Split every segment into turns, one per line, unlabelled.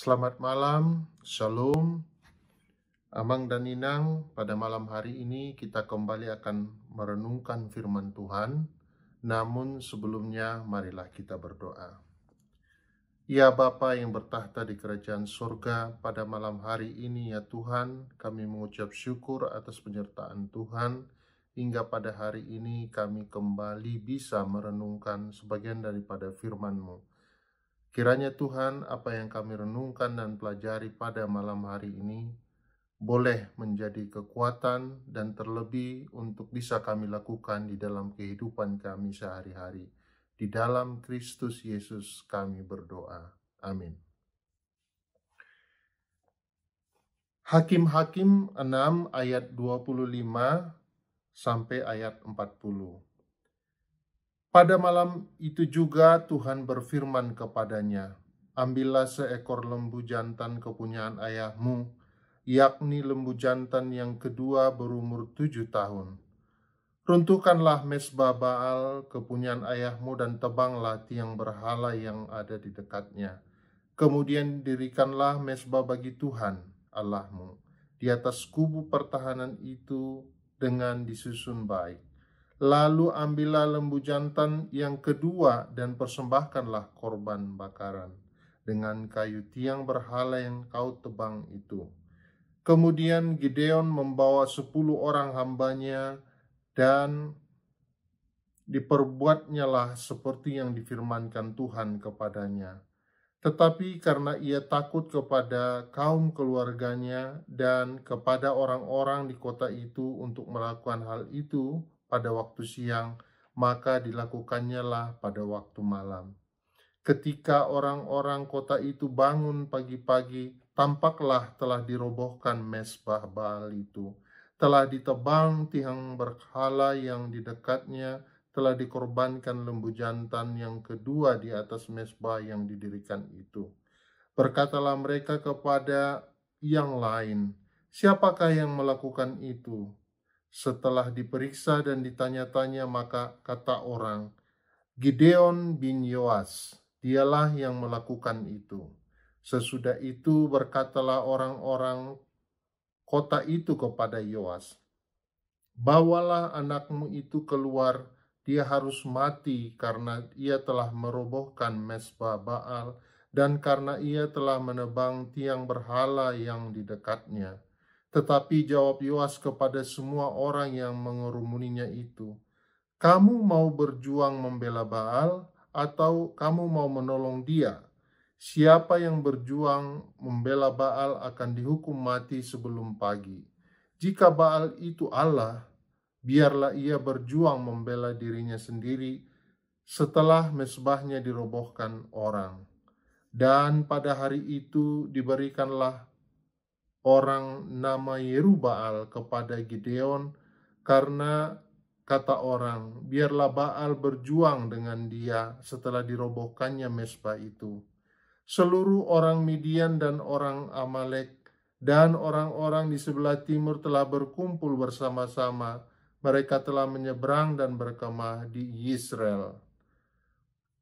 Selamat malam, Shalom, Amang dan Inang. Pada malam hari ini kita kembali akan merenungkan firman Tuhan. Namun sebelumnya marilah kita berdoa. Ya Bapa yang bertahta di kerajaan surga, pada malam hari ini ya Tuhan, kami mengucap syukur atas penyertaan Tuhan. Hingga pada hari ini kami kembali bisa merenungkan sebagian daripada firman-Mu. Kiranya Tuhan, apa yang kami renungkan dan pelajari pada malam hari ini boleh menjadi kekuatan dan terlebih untuk bisa kami lakukan di dalam kehidupan kami sehari-hari. Di dalam Kristus Yesus kami berdoa. Amin. Hakim-Hakim 6 ayat 25 sampai ayat 40. Pada malam itu juga Tuhan berfirman kepadanya, "Ambillah seekor lembu jantan kepunyaan ayahmu, yakni lembu jantan yang kedua berumur 7 tahun. Runtuhkanlah mezbah Baal kepunyaan ayahmu dan tebanglah tiang berhala yang ada di dekatnya. Kemudian dirikanlah mezbah bagi Tuhan Allahmu di atas kubu pertahanan itu dengan disusun baik. Lalu ambillah lembu jantan yang kedua dan persembahkanlah korban bakaran dengan kayu tiang berhala yang kau tebang itu." Kemudian Gideon membawa 10 orang hambanya dan diperbuatnyalah seperti yang difirmankan Tuhan kepadanya. Tetapi karena ia takut kepada kaum keluarganya dan kepada orang-orang di kota itu untuk melakukan hal itu pada waktu siang, maka dilakukannya pada waktu malam. Ketika orang-orang kota itu bangun pagi-pagi, tampaklah telah dirobohkan mezbah Baal itu, telah ditebang tiang berhala yang di dekatnya, telah dikorbankan lembu jantan yang kedua di atas mezbah yang didirikan itu. Berkatalah mereka kepada yang lain, "Siapakah yang melakukan itu?" Setelah diperiksa dan ditanya-tanya, maka kata orang, "Gideon bin Yoas, dialah yang melakukan itu." Sesudah itu berkatalah orang-orang kota itu kepada Yoas, "Bawalah anakmu itu keluar, dia harus mati karena ia telah merobohkan mezbah Baal dan karena ia telah menebang tiang berhala yang di dekatnya." Tetapi jawab Yoas kepada semua orang yang mengerumuninya itu, "Kamu mau berjuang membela Baal atau kamu mau menolong dia? Siapa yang berjuang membela Baal akan dihukum mati sebelum pagi. Jika Baal itu Allah, biarlah ia berjuang membela dirinya sendiri setelah mezbahnya dirobohkan orang." Dan pada hari itu diberikanlah orang nama Yerubbaal kepada Gideon, karena kata orang, "Biarlah Baal berjuang dengan dia setelah dirobohkannya mezbah itu." Seluruh orang Midian dan orang Amalek dan orang-orang di sebelah timur telah berkumpul bersama-sama. Mereka telah menyeberang dan berkemah di Yisrael.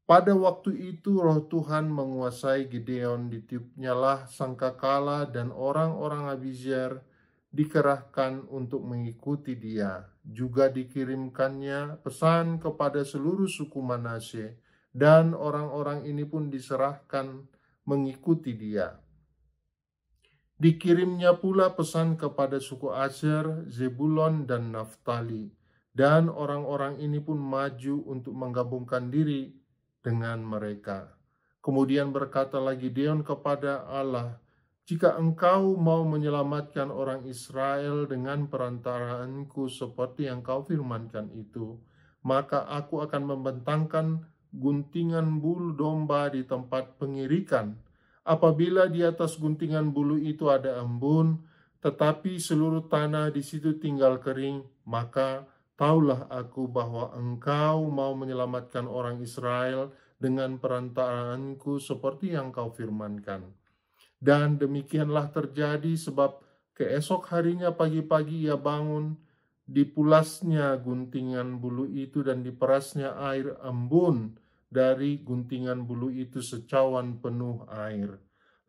Pada waktu itu roh Tuhan menguasai Gideon, ditiupnyalah sangkakala dan orang-orang Abiezer dikerahkan untuk mengikuti dia. Juga dikirimkannya pesan kepada seluruh suku Manasye, dan orang-orang ini pun diserahkan mengikuti dia. Dikirimnya pula pesan kepada suku Asher, Zebulon, dan Naftali, dan orang-orang ini pun maju untuk menggabungkan diri dengan mereka. Kemudian berkatalah Gideon kepada Allah, "Jika engkau mau menyelamatkan orang Israel dengan perantaraanku seperti yang kau firmankan itu, maka aku akan membentangkan guntingan bulu domba di tempat pengirikan. Apabila di atas guntingan bulu itu ada embun, tetapi seluruh tanah di situ tinggal kering, maka taulah aku bahwa engkau mau menyelamatkan orang Israel dengan perantaraanku seperti yang kau firmankan." Dan demikianlah terjadi, sebab keesok harinya pagi-pagi ia bangun, dipulasnya guntingan bulu itu dan diperasnya air embun dari guntingan bulu itu secawan penuh air.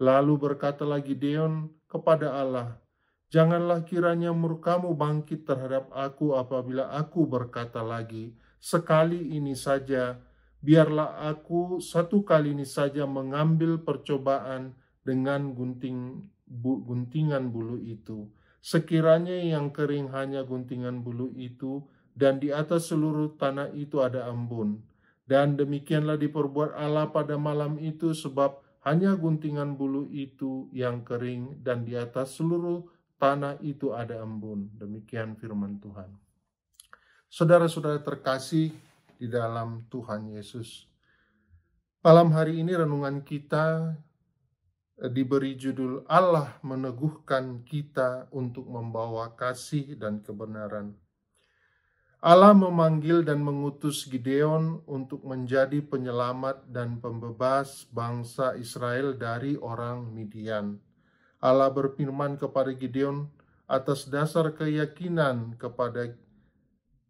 Lalu berkatalah Gideon kepada Allah, "Janganlah kiranya murkamu bangkit terhadap aku apabila aku berkata lagi, sekali ini saja, biarlah aku satu kali ini saja mengambil percobaan dengan guntingan bulu itu. Sekiranya yang kering hanya guntingan bulu itu, dan di atas seluruh tanah itu ada embun. Dan demikianlah diperbuat Allah pada malam itu, sebab hanya guntingan bulu itu yang kering, dan di atas seluruh tanah itu ada embun." Demikian firman Tuhan. Saudara-saudara terkasih di dalam Tuhan Yesus, malam hari ini renungan kita diberi judul Allah meneguhkan kita untuk membawa kasih dan kebenaran. Allah memanggil dan mengutus Gideon untuk menjadi penyelamat dan pembebas bangsa Israel dari orang Midian. Allah berfirman kepada Gideon atas dasar keyakinan kepada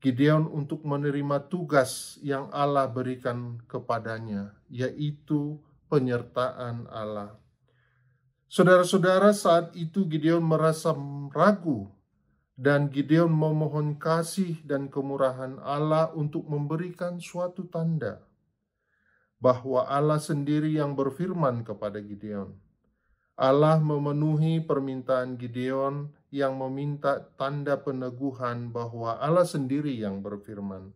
Gideon untuk menerima tugas yang Allah berikan kepadanya, yaitu penyertaan Allah. Saudara-saudara, saat itu Gideon merasa ragu, dan Gideon memohon kasih dan kemurahan Allah untuk memberikan suatu tanda bahwa Allah sendiri yang berfirman kepada Gideon. Allah memenuhi permintaan Gideon yang meminta tanda peneguhan bahwa Allah sendiri yang berfirman.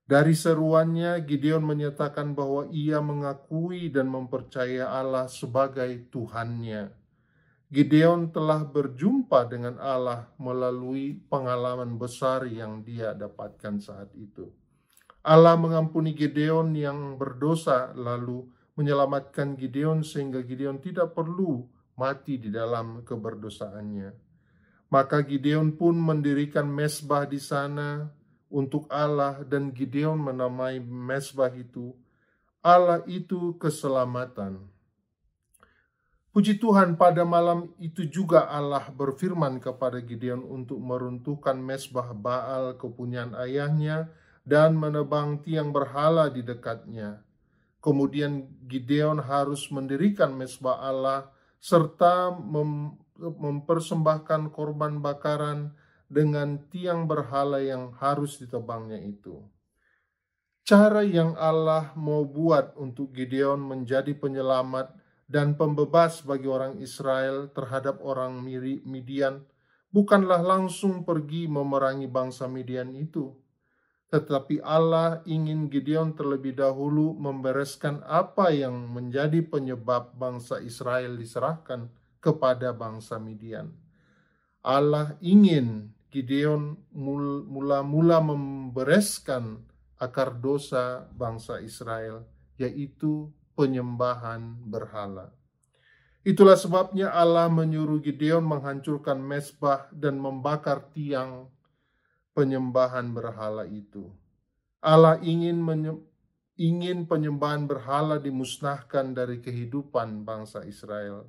Dari seruannya, Gideon menyatakan bahwa ia mengakui dan mempercaya Allah sebagai Tuhannya. Gideon telah berjumpa dengan Allah melalui pengalaman besar yang dia dapatkan saat itu. Allah mengampuni Gideon yang berdosa, lalu menyelamatkan Gideon sehingga Gideon tidak perlu mati di dalam keberdosaannya. Maka Gideon pun mendirikan mezbah di sana untuk Allah, dan Gideon menamai mezbah itu Allah itu keselamatan. Puji Tuhan, pada malam itu juga Allah berfirman kepada Gideon untuk meruntuhkan mezbah Baal kepunyaan ayahnya dan menebang tiang berhala di dekatnya. Kemudian Gideon harus mendirikan mezbah Allah serta mempersembahkan korban bakaran dengan tiang berhala yang harus ditebangnya itu. Cara yang Allah mau buat untuk Gideon menjadi penyelamat dan pembebas bagi orang Israel terhadap orang Midian bukanlah langsung pergi memerangi bangsa Midian itu, tetapi Allah ingin Gideon terlebih dahulu membereskan apa yang menjadi penyebab bangsa Israel diserahkan kepada bangsa Midian. Allah ingin Gideon mula-mula membereskan akar dosa bangsa Israel, yaitu penyembahan berhala. Itulah sebabnya Allah menyuruh Gideon menghancurkan mezbah dan membakar tiang penyembahan berhala itu. Allah ingin penyembahan berhala dimusnahkan dari kehidupan bangsa Israel.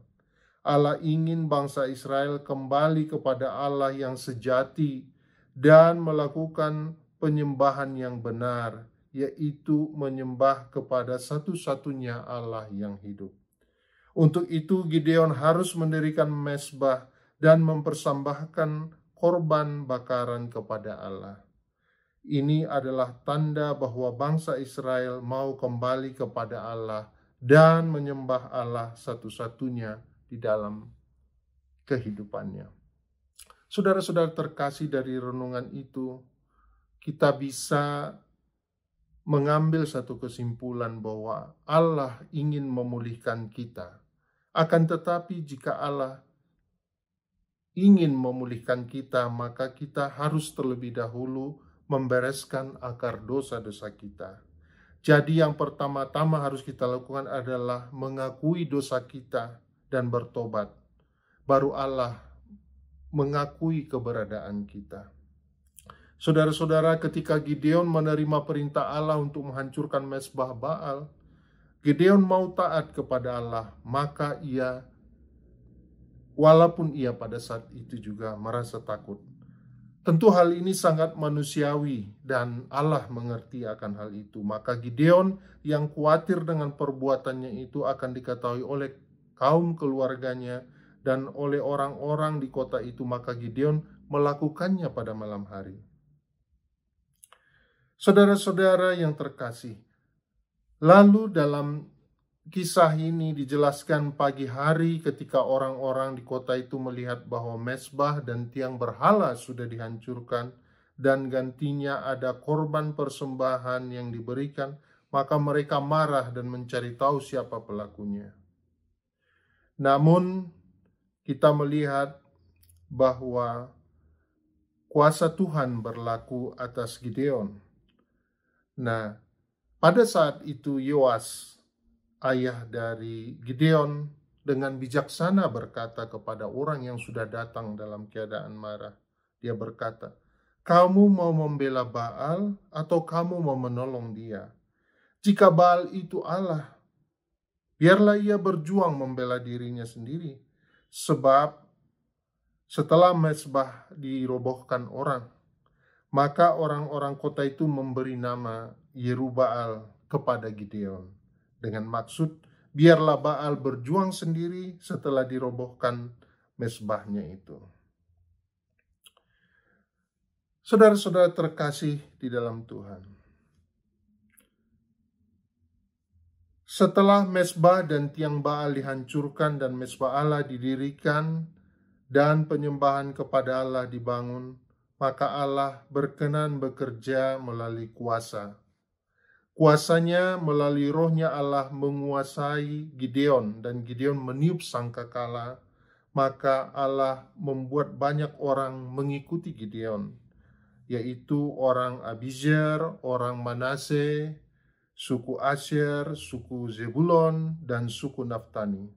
Allah ingin bangsa Israel kembali kepada Allah yang sejati dan melakukan penyembahan yang benar, yaitu menyembah kepada satu-satunya Allah yang hidup. Untuk itu Gideon harus mendirikan mezbah dan mempersembahkan korban bakaran kepada Allah. Ini adalah tanda bahwa bangsa Israel mau kembali kepada Allah dan menyembah Allah satu-satunya di dalam kehidupannya. Saudara-saudara terkasih, dari renungan itu kita bisa mengambil satu kesimpulan bahwa Allah ingin memulihkan kita. Akan tetapi jika Allah ingin memulihkan kita, maka kita harus terlebih dahulu membereskan akar dosa-dosa kita. Jadi yang pertama-tama harus kita lakukan adalah mengakui dosa kita dan bertobat. Baru Allah mengakui keberadaan kita. Saudara-saudara, ketika Gideon menerima perintah Allah untuk menghancurkan mezbah Baal, Gideon mau taat kepada Allah, maka walaupun ia pada saat itu juga merasa takut. Tentu hal ini sangat manusiawi dan Allah mengerti akan hal itu. Maka Gideon yang khawatir dengan perbuatannya itu akan diketahui oleh kaum keluarganya dan oleh orang-orang di kota itu, maka Gideon melakukannya pada malam hari. Saudara-saudara yang terkasih, lalu dalam kisah ini dijelaskan pagi hari ketika orang-orang di kota itu melihat bahwa mezbah dan tiang berhala sudah dihancurkan dan gantinya ada korban persembahan yang diberikan, maka mereka marah dan mencari tahu siapa pelakunya. Namun kita melihat bahwa kuasa Tuhan berlaku atas Gideon. Nah, pada saat itu Yoas, ayah dari Gideon, dengan bijaksana berkata kepada orang yang sudah datang dalam keadaan marah. Dia berkata, "Kamu mau membela Baal atau kamu mau menolong dia? Jika Baal itu Allah, biarlah ia berjuang membela dirinya sendiri. Sebab setelah mezbah dirobohkan orang, maka orang-orang kota itu memberi nama Yerubbaal kepada Gideon dengan maksud biarlah Baal berjuang sendiri setelah dirobohkan mezbahnya itu." Saudara-saudara terkasih di dalam Tuhan, setelah mezbah dan tiang Baal dihancurkan dan mezbah Allah didirikan dan penyembahan kepada Allah dibangun, maka Allah berkenan bekerja melalui kuasa. Kuasanya melalui rohnya Allah menguasai Gideon, dan Gideon meniup sangkakala, maka Allah membuat banyak orang mengikuti Gideon, yaitu orang Abiezer, orang Manase, suku Asyer, suku Zebulon, dan suku Naftali.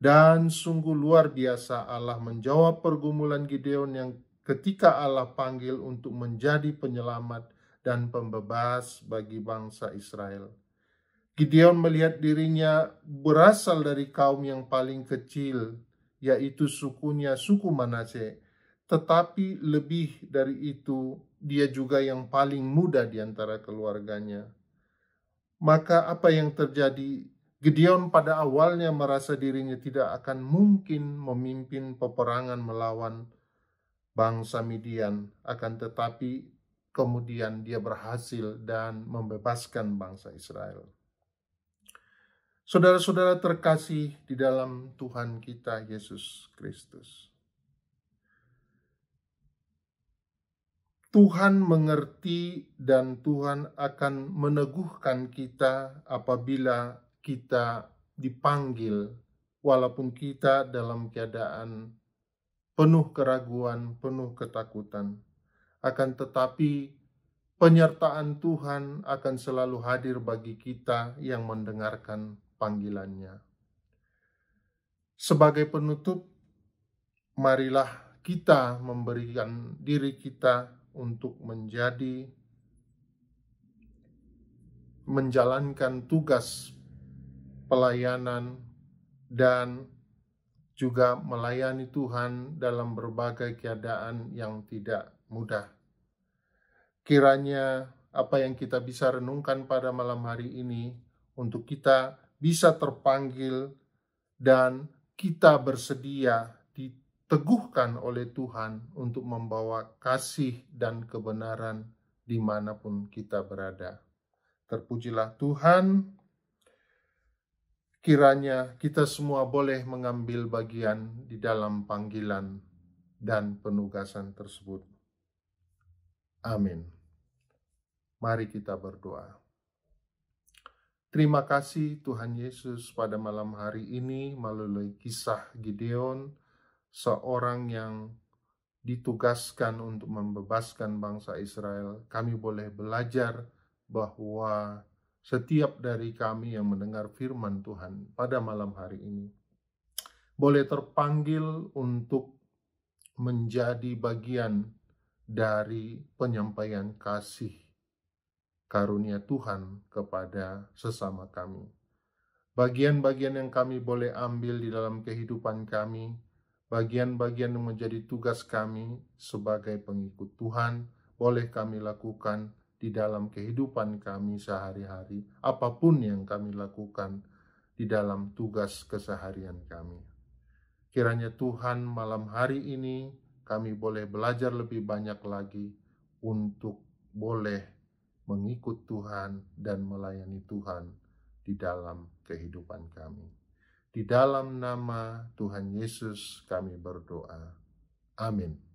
Dan sungguh luar biasa Allah menjawab pergumulan Gideon yang ketika Allah panggil untuk menjadi penyelamat dan pembebas bagi bangsa Israel. Gideon melihat dirinya berasal dari kaum yang paling kecil, yaitu sukunya suku Manase. Tetapi lebih dari itu, dia juga yang paling muda di antara keluarganya. Maka apa yang terjadi? Gideon pada awalnya merasa dirinya tidak akan mungkin memimpin peperangan melawan bangsa Midian, akan tetapi kemudian dia berhasil dan membebaskan bangsa Israel. Saudara-saudara terkasih di dalam Tuhan kita Yesus Kristus, Tuhan mengerti dan Tuhan akan meneguhkan kita apabila kita dipanggil, walaupun kita dalam keadaan penuh keraguan, penuh ketakutan. Akan tetapi penyertaan Tuhan akan selalu hadir bagi kita yang mendengarkan panggilannya. Sebagai penutup, marilah kita memberikan diri kita untuk menjalankan tugas pelayanan dan juga melayani Tuhan dalam berbagai keadaan yang tidak mudah. Kiranya apa yang kita bisa renungkan pada malam hari ini untuk kita bisa terpanggil dan kita bersedia diteguhkan oleh Tuhan untuk membawa kasih dan kebenaran dimanapun kita berada. Terpujilah Tuhan, kiranya kita semua boleh mengambil bagian di dalam panggilan dan penugasan tersebut. Amin. Mari kita berdoa. Terima kasih Tuhan Yesus pada malam hari ini melalui kisah Gideon, seorang yang ditugaskan untuk membebaskan bangsa Israel. Kami boleh belajar bahwa setiap dari kami yang mendengar firman Tuhan pada malam hari ini boleh terpanggil untuk menjadi bagian dari penyampaian kasih karunia Tuhan kepada sesama kami. Bagian-bagian yang kami boleh ambil di dalam kehidupan kami, bagian-bagian yang menjadi tugas kami sebagai pengikut Tuhan, boleh kami lakukan di dalam kehidupan kami sehari-hari, apapun yang kami lakukan di dalam tugas keseharian kami. Kiranya Tuhan, malam hari ini kami boleh belajar lebih banyak lagi untuk boleh mengikut Tuhan dan melayani Tuhan di dalam kehidupan kami. Di dalam nama Tuhan Yesus kami berdoa. Amin.